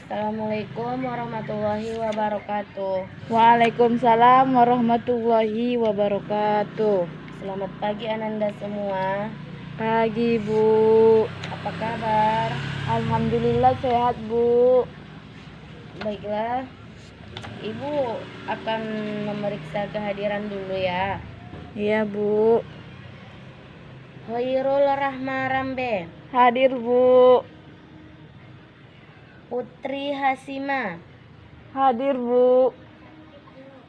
Assalamualaikum warahmatullahi wabarakatuh. Waalaikumsalam warahmatullahi wabarakatuh. Selamat pagi Ananda semua. Pagi, Bu. Apa kabar? Alhamdulillah sehat, Bu. Baiklah, Ibu akan memeriksa kehadiran dulu ya. Iya, Bu. Hoirul Rahma Rambe, Hadir, Bu. Putri Hasima, Hadir, Bu.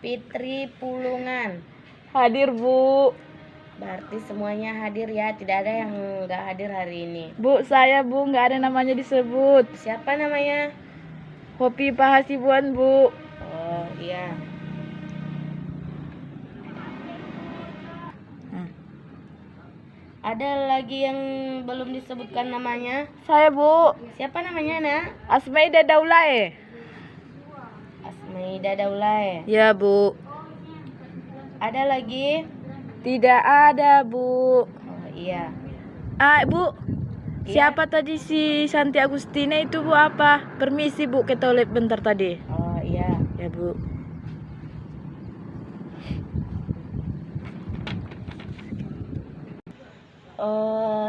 Fitri Pulungan. Hadir, Bu. Berarti semuanya hadir ya, tidak ada yang nggak hadir hari ini. Bu, saya, Bu, nggak ada namanya disebut. Siapa namanya? Hopi Pahasibuan, Bu. Oh iya. Ada lagi yang belum disebutkan namanya? Saya, Bu. Siapa namanya, Nak? Asmaida Daulay. Asmaida Daulay. Ya, Bu. Ada lagi? Tidak ada, Bu. Oh iya. Bu. Iya. Siapa tadi si Santi Agustina itu, Bu? Apa? Permisi, Bu, ke toilet bentar tadi. Oh iya. Ya, Bu.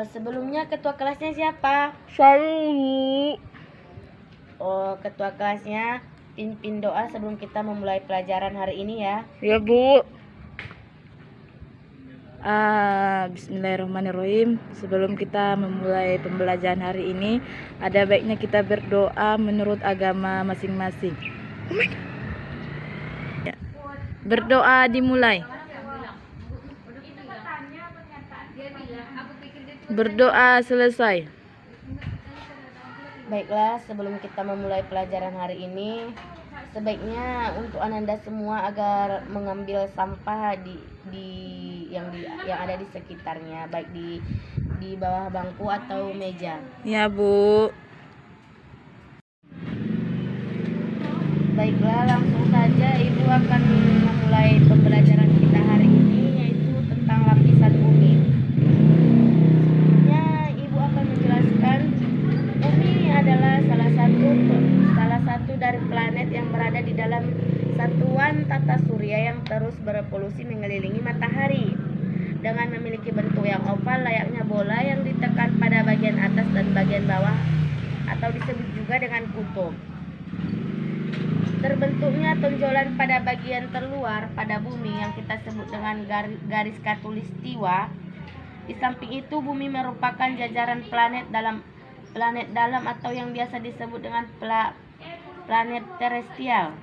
Sebelumnya ketua kelasnya siapa? Saya, Bu. Oh, ketua kelasnya pimpin doa sebelum kita memulai pelajaran hari ini ya. Ya, Bu. Bismillahirrahmanirrahim. Sebelum kita memulai pembelajaran hari ini, ada baiknya kita berdoa menurut agama masing-masing. Ya. Berdoa dimulai. Berdoa selesai. Baiklah, sebelum kita memulai pelajaran hari ini, sebaiknya untuk Ananda semua agar mengambil sampah yang ada di sekitarnya, baik di bawah bangku atau meja. Ya, Bu. Baiklah, langsung saja Ibu akan memulai pembelajaran kita hari ini, yaitu tentang lapisan bumi. Sebelumnya Ibu akan menjelaskan bumi adalah salah satu dari planet yang berada di dalam satuan tata surya yang terus berevolusi mengelilingi matahari dengan memiliki bentuk yang oval layaknya bola yang ditekan pada bagian atas dan bagian bawah atau disebut juga dengan kutub. Terbentuknya tonjolan pada bagian terluar pada bumi yang kita sebut dengan garis khatulistiwa. Di samping itu bumi merupakan jajaran planet dalam atau yang biasa disebut dengan planet terestrial,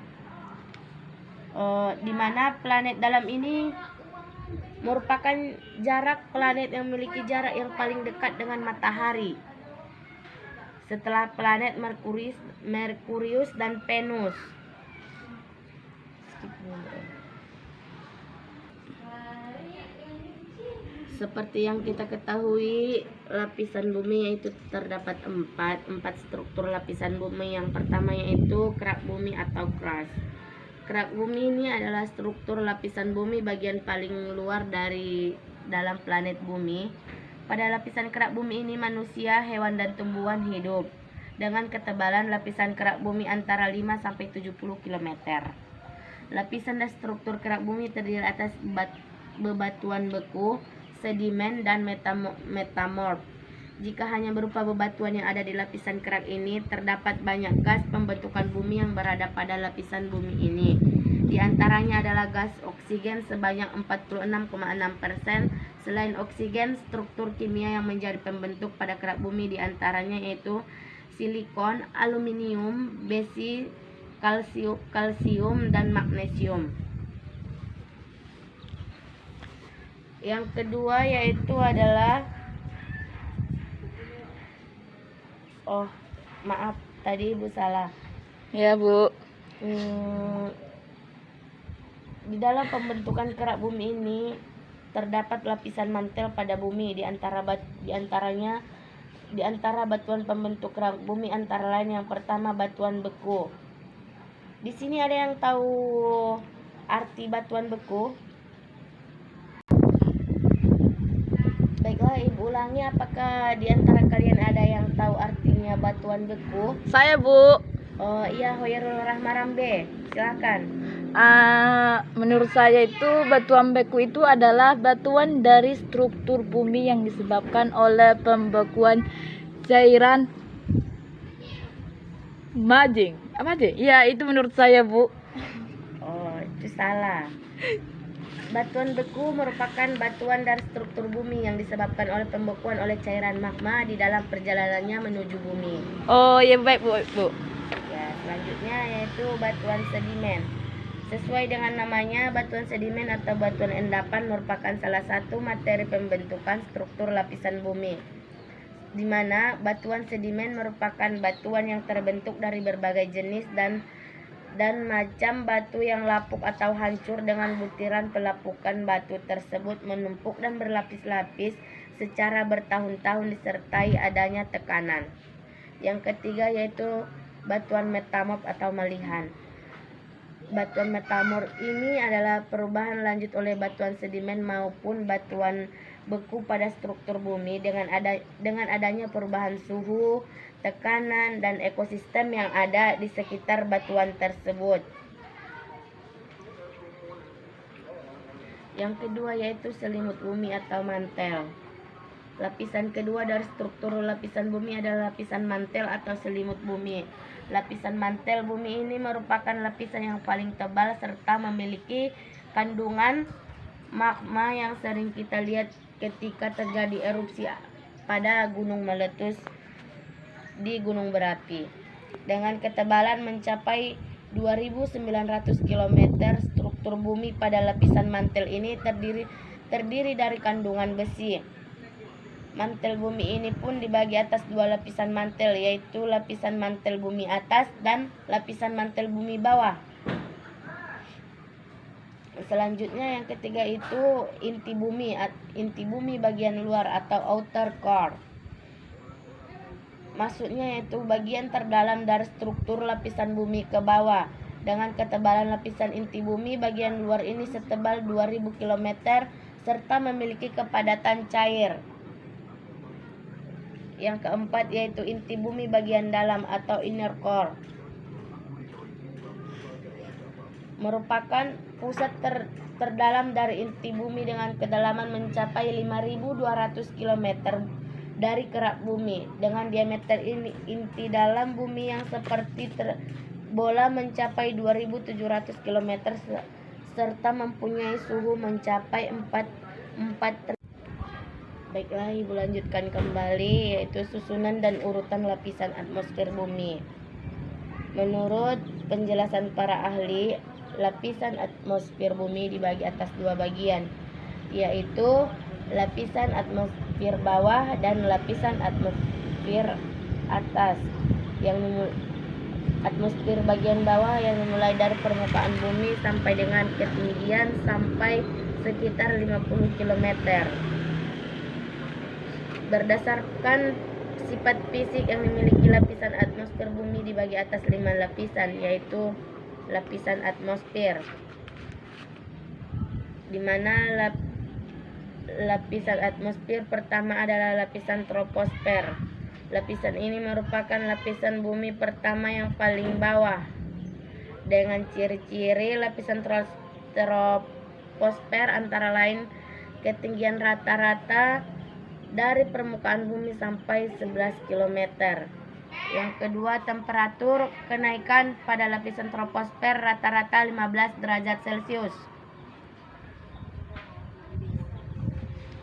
di mana planet dalam ini merupakan jarak planet yang memiliki jarak yang paling dekat dengan matahari setelah planet Merkurius dan Venus. Seperti yang kita ketahui, lapisan bumi yaitu terdapat empat struktur lapisan bumi. Yang pertama yaitu kerak bumi atau crust. Kerak bumi ini adalah struktur lapisan bumi bagian paling luar dari dalam planet bumi. Pada lapisan kerak bumi ini manusia, hewan dan tumbuhan hidup. Dengan ketebalan lapisan kerak bumi antara 5 sampai 70 km. Lapisan dan struktur kerak bumi terdiri atas bebatuan beku, sedimen dan metamorf. Jika hanya berupa bebatuan yang ada di lapisan kerak ini, terdapat banyak gas pembentukan bumi yang berada pada lapisan bumi ini. Di antaranya adalah gas oksigen sebanyak 46,6%. Selain oksigen, struktur kimia yang menjadi pembentuk pada kerak bumi di antaranya yaitu silikon, aluminium, besi, kalsium dan magnesium. Yang kedua yaitu adalah maaf tadi Ibu salah. Ya, Bu. Di dalam pembentukan kerak bumi ini terdapat lapisan mantel pada bumi di antara batuan pembentuk kerak bumi antara lain yang pertama batuan beku. Di sini ada yang tahu arti batuan beku? Baiklah, Ibu ulangi, apakah di antara kalian ada yang tahu artinya batuan beku? Saya, Bu. Oh iya, Hoyrul Rahma Rambe, silakan. Menurut saya itu batuan beku itu adalah batuan dari struktur bumi yang disebabkan oleh pembekuan cairan majing. Apa aja? Ya, itu menurut saya, Bu. Oh, itu salah. Batuan beku merupakan batuan dari struktur bumi yang disebabkan oleh pembekuan oleh cairan magma di dalam perjalanannya menuju bumi. Oh, ya baik, Bu. Ya, selanjutnya yaitu batuan sedimen. Sesuai dengan namanya, batuan sedimen atau batuan endapan merupakan salah satu materi pembentukan struktur lapisan bumi, di mana batuan sedimen merupakan batuan yang terbentuk dari berbagai jenis dan macam batu yang lapuk atau hancur dengan butiran pelapukan batu tersebut menumpuk dan berlapis-lapis secara bertahun-tahun disertai adanya tekanan. Yang ketiga yaitu batuan metamorf atau melihan. Batuan metamorf ini adalah perubahan lanjut oleh batuan sedimen maupun batuan beku pada struktur bumi dengan adanya perubahan suhu, tekanan, dan ekosistem yang ada di sekitar batuan tersebut. Yang kedua yaitu selimut bumi atau mantel. Lapisan kedua dari struktur lapisan bumi adalah lapisan mantel atau selimut bumi. Lapisan mantel bumi ini merupakan lapisan yang paling tebal serta memiliki kandungan magma yang sering kita lihat ketika terjadi erupsi pada gunung meletus di gunung berapi. Dengan ketebalan mencapai 2.900 km, struktur bumi pada lapisan mantel ini terdiri dari kandungan besi. Mantel bumi ini pun dibagi atas dua lapisan mantel, yaitu lapisan mantel bumi atas dan lapisan mantel bumi bawah. Selanjutnya yang ketiga itu inti bumi bagian luar atau outer core. Maksudnya yaitu bagian terdalam dari struktur lapisan bumi ke bawah. Dengan ketebalan lapisan inti bumi bagian luar ini setebal 2000 km serta memiliki kepadatan cair. Yang keempat yaitu inti bumi bagian dalam atau inner core. Merupakan pusat terdalam dari inti bumi dengan kedalaman mencapai 5.200 km dari kerak bumi. Dengan diameter inti dalam bumi yang seperti bola mencapai 2.700 km serta mempunyai suhu mencapai 4. Baiklah, Ibu lanjutkan kembali yaitu susunan dan urutan lapisan atmosfer bumi. Menurut penjelasan para ahli, lapisan atmosfer bumi dibagi atas dua bagian, yaitu lapisan atmosfer bawah dan lapisan atmosfer atas. Atmosfer bagian bawah yang dimulai dari permukaan bumi sampai dengan ketinggian sampai sekitar 50 km. Berdasarkan sifat fisik yang dimiliki lapisan atmosfer bumi dibagi atas 5 lapisan, yaitu lapisan atmosfer, di mana lapisan atmosfer pertama adalah lapisan troposfer. Lapisan ini merupakan lapisan bumi pertama yang paling bawah. Dengan ciri-ciri lapisan troposfer antara lain ketinggian rata-rata dari permukaan bumi sampai 11 km. Yang kedua, temperatur kenaikan pada lapisan troposfer rata-rata 15 derajat Celcius.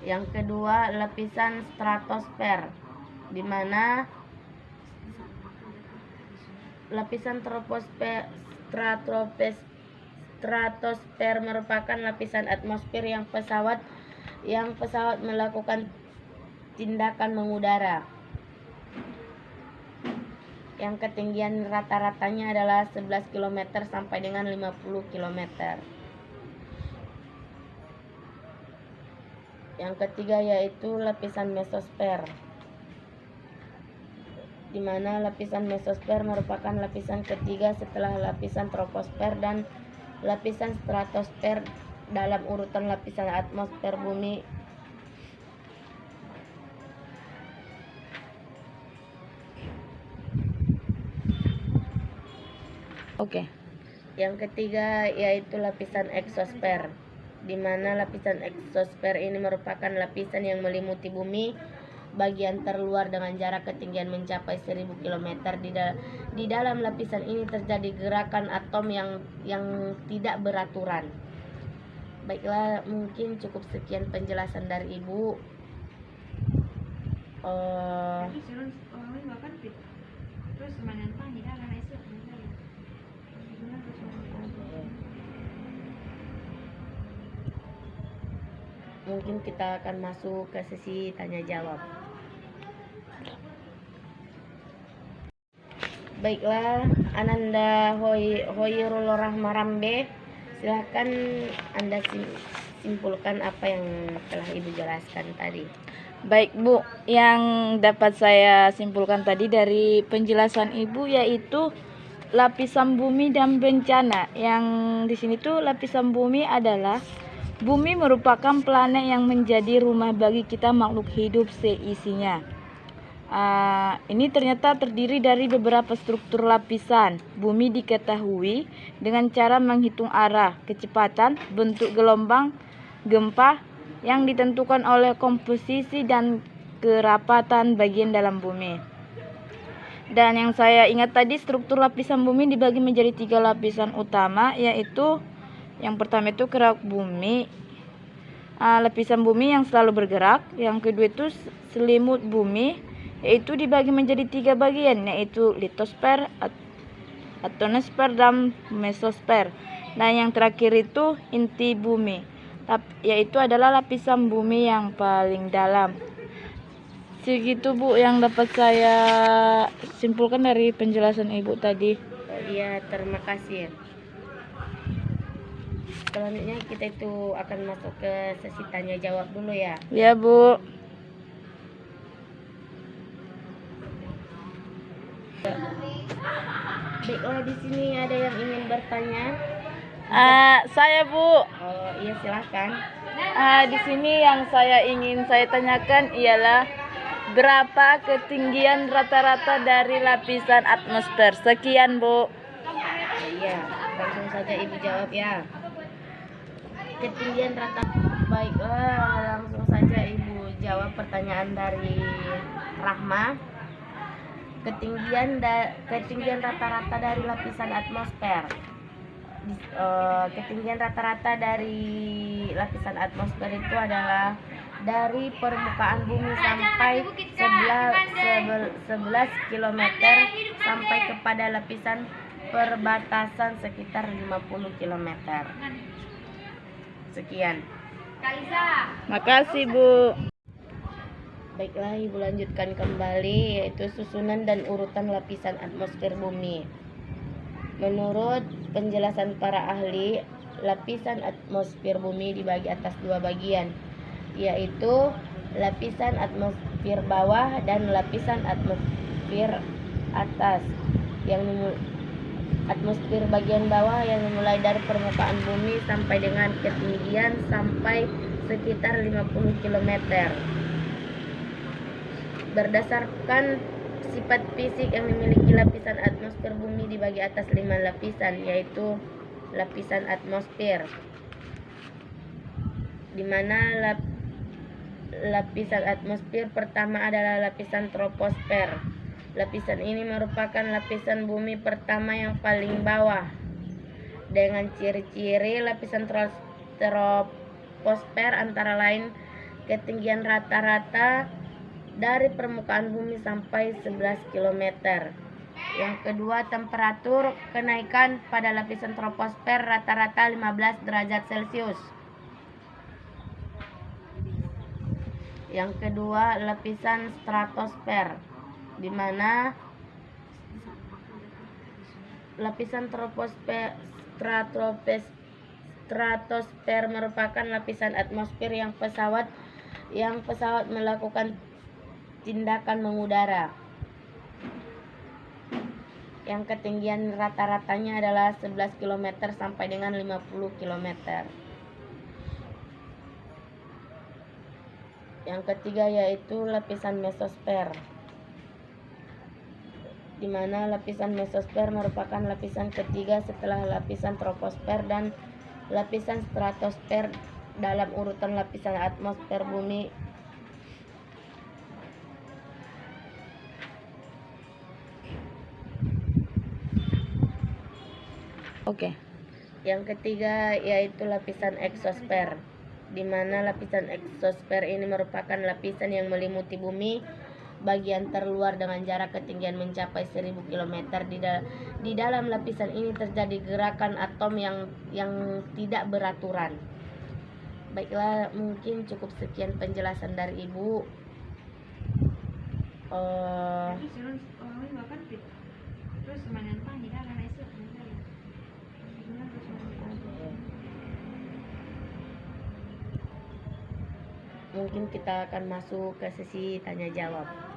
Yang kedua, lapisan stratosfer, di mana lapisan stratosfer merupakan lapisan atmosfer yang pesawat melakukan tindakan mengudara. Yang ketinggian rata-ratanya adalah 11 km sampai dengan 50 km. Yang ketiga yaitu lapisan mesosfer, di mana lapisan mesosfer merupakan lapisan ketiga setelah lapisan troposfer dan lapisan stratosfer dalam urutan lapisan atmosfer bumi. Oke. Yang ketiga yaitu lapisan eksosfer, di mana lapisan eksosfer ini merupakan lapisan yang melimuti bumi bagian terluar dengan jarak ketinggian mencapai 1000 km. Di dalam lapisan ini terjadi gerakan atom yang tidak beraturan. Baiklah, mungkin cukup sekian penjelasan dari Ibu. Mungkin kita akan masuk ke sesi tanya jawab. Baiklah, Ananda Hoyrul Rahmarambe, silahkan Anda simpulkan apa yang telah Ibu jelaskan tadi. Baik Bu, yang dapat saya simpulkan tadi dari penjelasan Ibu yaitu lapisan bumi dan bencana. Yang di sini tuh lapisan bumi adalah bumi merupakan planet yang menjadi rumah bagi kita makhluk hidup seisinya. Ini ternyata terdiri dari beberapa struktur lapisan. Bumi diketahui dengan cara menghitung arah, kecepatan, bentuk gelombang, gempa yang ditentukan oleh komposisi dan kerapatan bagian dalam bumi. Dan yang saya ingat tadi, struktur lapisan bumi dibagi menjadi 3 lapisan utama, yaitu yang pertama itu kerak bumi, lapisan bumi yang selalu bergerak. Yang kedua itu selimut bumi, yaitu dibagi menjadi 3 bagian, yaitu litosfer, ionosfer, dan mesosfer. Dan yang terakhir itu inti bumi, yaitu adalah lapisan bumi yang paling dalam. Segitu Bu yang dapat saya simpulkan dari penjelasan Ibu tadi. Iya, terima kasih. Selanjutnya kita itu akan masuk ke sesi tanya jawab dulu ya. Ya Bu. Baiklah, di sini ada yang ingin bertanya. Saya Bu. Oh iya, silahkan. Di sini yang ingin saya tanyakan ialah berapa ketinggian rata-rata dari lapisan atmosfer? Sekian Bu. Iya, langsung saja Ibu jawab ya. Ketinggian rata, baiklah, langsung saja Ibu jawab pertanyaan dari Rahma. Ketinggian rata-rata dari lapisan atmosfer. Ketinggian rata-rata dari lapisan atmosfer itu adalah dari permukaan bumi sampai 11 km sampai kepada lapisan perbatasan sekitar 50 km. Sekian. Makasih Bu. Baiklah, Ibu lanjutkan kembali, yaitu susunan dan urutan lapisan atmosfer bumi. Menurut penjelasan para ahli, lapisan atmosfer bumi dibagi atas 2 bagian, yaitu lapisan atmosfer bawah dan lapisan atmosfer atas. Atmosfer bagian bawah yang dimulai dari permukaan bumi sampai dengan ketinggian sampai sekitar 50 km. Berdasarkan sifat fisik yang dimiliki lapisan atmosfer bumi dibagi atas 5 lapisan, yaitu lapisan atmosfer, di mana lapisan atmosfer pertama adalah lapisan troposfer. Lapisan ini merupakan lapisan bumi pertama yang paling bawah. Dengan ciri-ciri lapisan troposfer antara lain ketinggian rata-rata dari permukaan bumi sampai 11 km. Yang kedua, temperatur kenaikan pada lapisan troposfer rata-rata 15 derajat Celcius. Yang kedua, lapisan stratosfer, di mana lapisan stratosfer merupakan lapisan atmosfer yang pesawat melakukan tindakan mengudara. Yang ketinggian rata-ratanya adalah 11 km sampai dengan 50 km. Yang ketiga yaitu lapisan mesosfer, di mana lapisan mesosfer merupakan lapisan ketiga setelah lapisan troposfer dan lapisan stratosfer dalam urutan lapisan atmosfer bumi. Oke. Yang ketiga yaitu lapisan eksosfer, di mana lapisan eksosfer ini merupakan lapisan yang melimuti bumi bagian terluar dengan jarak ketinggian mencapai 1000 km. Di dalam lapisan ini terjadi gerakan atom yang tidak beraturan. Baiklah, mungkin cukup sekian penjelasan dari Ibu. Mungkin kita akan masuk ke sesi tanya jawab.